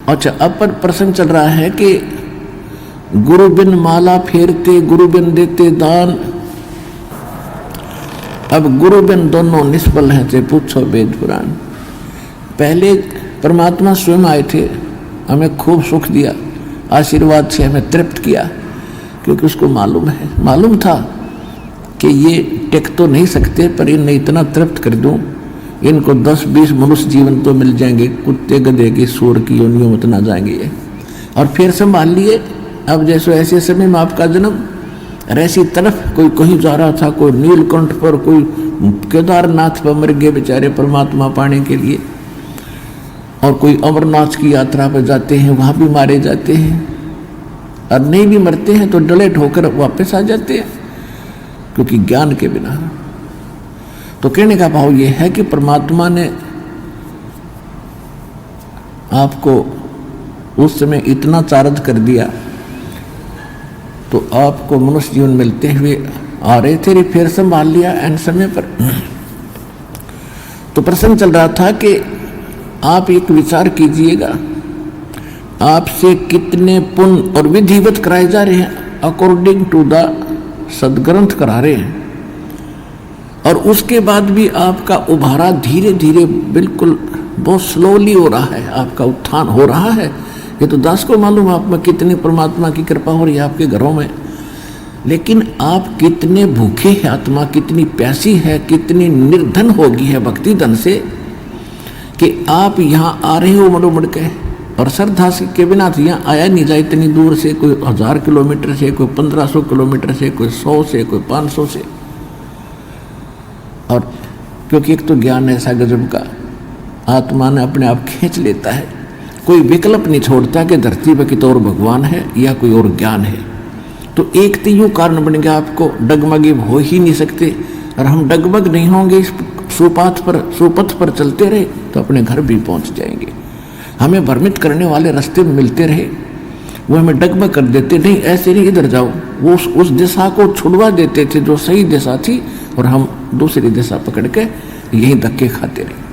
अच्छा, अब पर प्रश्न चल रहा है कि गुरु बिन माला फेरते, गुरु बिन देते दान। अब गुरु बिन दोनों निष्फल हैं, से पूछो वेद पुराण। पहले परमात्मा स्वयं आए थे, हमें खूब सुख दिया, आशीर्वाद से हमें तृप्त किया, क्योंकि उसको मालूम था कि ये टेक तो नहीं सकते, पर इन्हें इतना तृप्त कर दूं, इनको 10-20 मनुष्य जीवन तो मिल जाएंगे, कुत्ते गधे की सूर की योनियों में तो ना जाएंगे ये। और फिर संभाल लिए। अब जैसे ऐसे समय में आपका जन्म, ऐसी तरफ कोई कहीं जा रहा था, कोई नीलकंठ पर, कोई केदारनाथ पर मर गए बेचारे परमात्मा पाने के लिए, और कोई अमरनाथ की यात्रा पर जाते हैं, वहां भी मारे जाते हैं, और नहीं भी मरते हैं तो डलेट होकर वापस आ जाते हैं, क्योंकि ज्ञान के बिना। तो कहने का भाव ये है कि परमात्मा ने आपको उस समय इतना चार्ज कर दिया, तो आपको मनुष्य जीवन मिलते हुए आ रहे थे, फिर संभाल लिया एन समय पर। तो प्रश्न चल रहा था कि आप एक विचार कीजिएगा, आपसे कितने पुण्य और विधिवत कराए जा रहे हैं, अकॉर्डिंग टू द सदग्रंथ करा रहे हैं, और उसके बाद भी आपका उभारा धीरे धीरे बिल्कुल बहुत स्लोली हो रहा है, आपका उत्थान हो रहा है। ये तो दास को मालूम आप में कितनी परमात्मा की कृपा हो रही है आपके घरों में। लेकिन आप कितने भूखे हैं, आत्मा कितनी प्यासी है, कितनी निर्धन होगी है भक्ति धन से, कि आप यहाँ आ रहे हो मड़ो मड़ के, और श्रद्धा के बिना तो यहाँ आया नहीं जाए इतनी दूर से, कोई 1000 किलोमीटर से, कोई 1500 किलोमीटर से, कोई 100 से, कोई 500 से। और क्योंकि एक तो ज्ञान ऐसा गजब का आत्मा ने अपने आप खींच लेता है, कोई विकल्प नहीं छोड़ता कि धरती पर कितो और भगवान है या कोई और ज्ञान है। तो एक तो यूँ कारण बन गया, आपको डगमगे हो ही नहीं सकते, और हम डगमग नहीं होंगे इस सुपथ पर चलते रहे तो अपने घर भी पहुंच जाएंगे। हमें भ्रमित करने वाले रास्ते मिलते रहे, वो हमें डगमग कर देते, नहीं ऐसे नहीं इधर जाओ, वो उस दिशा को छुड़वा देते थे जो सही दिशा थी, और हम दूसरी दिशा पकड़ के यही धक्के खाते रहे।